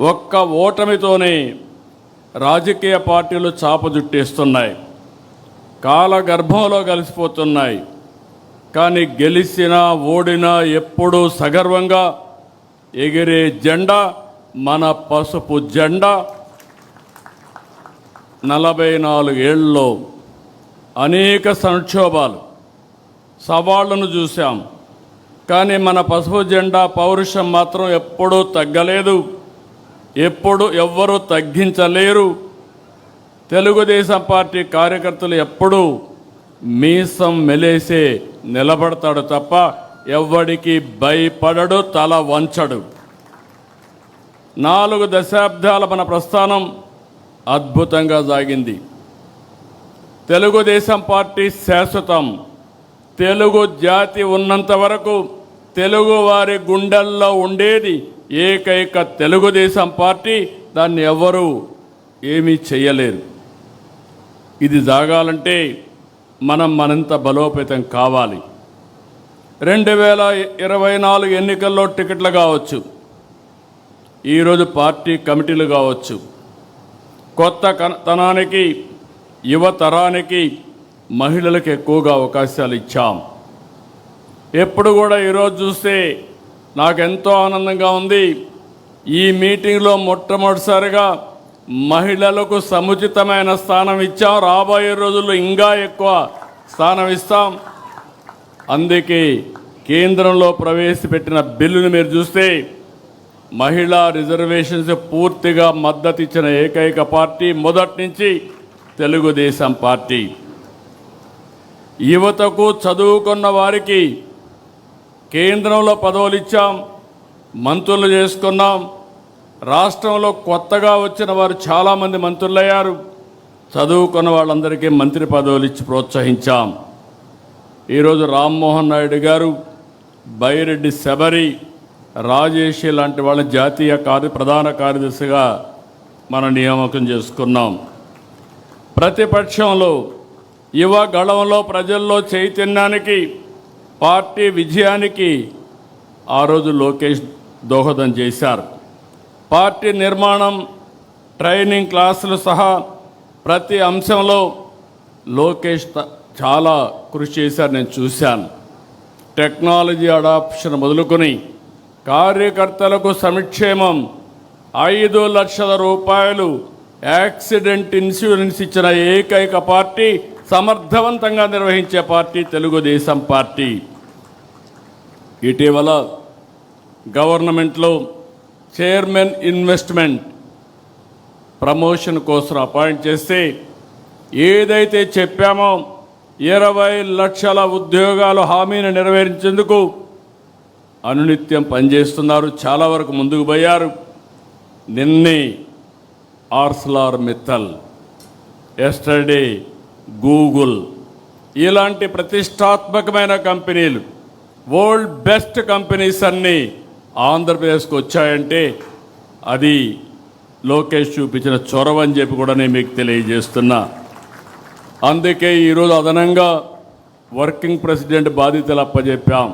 ఒక్క ఓటమితోనే రాజకీయ పార్టీలు చాపజుట్టేస్తున్నాయి, కాలగర్భంలో కలిసిపోతున్నాయి. కానీ గెలిచినా ఓడినా ఎప్పుడూ సగర్వంగా ఎగిరే జెండా మన పసుపు జెండా. 44 ఏళ్లలో అనేక సంక్షోభాలు, సవాళ్లను చూశాం. కానీ మన పసుపు జెండా పౌరుషం మాత్రం ఎప్పుడూ తగ్గలేదు, ఎప్పుడు ఎవ్వరూ తగ్గించలేరు. తెలుగుదేశం పార్టీ కార్యకర్తలు ఎప్పుడూ మీసం మెలేసే నిలబడతాడు తప్ప ఎవ్వడికి భయపడడు, తల వంచడు. 4 దశాబ్దాల మన ప్రస్థానం అద్భుతంగా సాగింది. తెలుగుదేశం పార్టీ శాశ్వతం. తెలుగు జాతి ఉన్నంత వరకు తెలుగు వారి గుండెల్లో ఉండేది ఏకైక తెలుగుదేశం పార్టీ. దాన్ని ఎవరు ఏమీ చేయలేరు. ఇది సాగాలంటే మనం మరింత బలోపేతం కావాలి. 2024 ఎన్నికల్లో టికెట్లు కావచ్చు, ఈరోజు పార్టీ కమిటీలు కావచ్చు, కొత్త తనానికి యువతరానికి మహిళలకు ఎక్కువగా అవకాశాలు ఇచ్చాం. ఎప్పుడు కూడా ఈరోజు చూస్తే నాకెంతో ఆనందంగా ఉంది. ఈ మీటింగ్లో మొట్టమొదటిసారిగా మహిళలకు సముచితమైన స్థానం ఇచ్చాం. రాబోయే రోజుల్లో ఇంకా ఎక్కువ స్థానం ఇస్తాం. అందుకే కేంద్రంలో ప్రవేశపెట్టిన బిల్లును మీరు చూస్తే మహిళా రిజర్వేషన్స్ పూర్తిగా మద్దతు ఇచ్చిన ఏకైక పార్టీ మొదటి నుంచి తెలుగుదేశం పార్టీ. యువతకు, చదువుకున్న వారికి కేంద్రంలో పదవులు ఇచ్చాం, మంత్రులు చేసుకున్నాం. రాష్ట్రంలో కొత్తగా వచ్చిన వారు చాలామంది మంత్రులయ్యారు. చదువుకున్న వాళ్ళందరికీ మంత్రి పదవులు ఇచ్చి ప్రోత్సహించాం. ఈరోజు రామ్మోహన్ నాయుడు గారు, బైరెడ్డి శబరి, రాజేష్ లాంటి వాళ్ళ జాతీయ ప్రధాన కార్యదర్శిగా మనం నియామకం చేసుకున్నాం. ప్రతిపక్షంలో యువ గళంలో ప్రజల్లో చైతన్యానికి, పార్టీ విజయానికి ఆ రోజు లోకేష్ దోహదం చేశారు. పార్టీ నిర్మాణం, ట్రైనింగ్ క్లాసులు సహా ప్రతి అంశంలో లోకేష్ చాలా కృషి చేశారు, నేను చూశాను. టెక్నాలజీ అడాప్షన్ మొదలుకొని కార్యకర్తలకు సంక్షేమం, 5 లక్షల రూపాయలు యాక్సిడెంట్ ఇన్సూరెన్స్ ఇచ్చిన ఏకైక పార్టీ, సమర్థవంతంగా నిర్వహించే పార్టీ తెలుగుదేశం పార్టీ. ఇటీవల గవర్నమెంట్లో చైర్మన్ ఇన్వెస్ట్మెంట్ ప్రమోషన్ కోసం అపాయింట్ చేస్తే ఏదైతే చెప్పామో 20 లక్షల ఉద్యోగాలు హామీని నెరవేర్చేందుకు అనునిత్యం పనిచేస్తున్నారు. చాలా వరకు ముందుకు పోయారు. నిన్నే ఆర్సెలర్ మిత్తల్, ఎస్టర్డే గూగుల్, ఇలాంటి ప్రతిష్టాత్మకమైన కంపెనీలు, వరల్డ్ బెస్ట్ కంపెనీస్ అన్నీ ఆంధ్రప్రదేశ్కి వచ్చాయంటే అది లోకేష్ చూపించిన చొరవ అని చెప్పి కూడా నేను మీకు తెలియజేస్తున్నా. అందుకే ఈరోజు అదనంగా వర్కింగ్ ప్రెసిడెంట్ బాధ్యతలు అప్పచెప్పాం.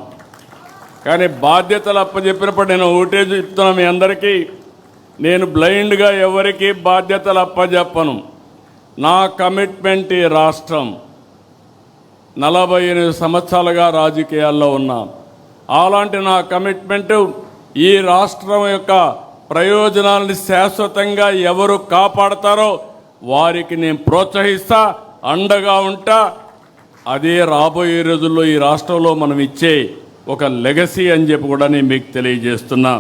కానీ బాధ్యతలు అప్పచెప్పినప్పుడు నేను ఒకటే చెప్తున్నా మీ అందరికీ, నేను బ్లైండ్గా ఎవరికి బాధ్యతలు అప్పచెప్పను. నా కమిట్మెంట్ ఈ రాష్ట్రం. 48 సంవత్సరాలుగా రాజకీయాల్లో ఉన్నా. అలాంటి నా కమిట్మెంటు ఈ రాష్ట్రం యొక్క ప్రయోజనాలను శాశ్వతంగా ఎవరు కాపాడతారో వారికి నేను ప్రోత్సహిస్తా, అండగా ఉంటా. అదే రాబోయే రోజుల్లో ఈ రాష్ట్రంలో మనం ఇచ్చే ఒక లెగసీ అని చెప్పి కూడా నేను మీకు తెలియజేస్తున్నా.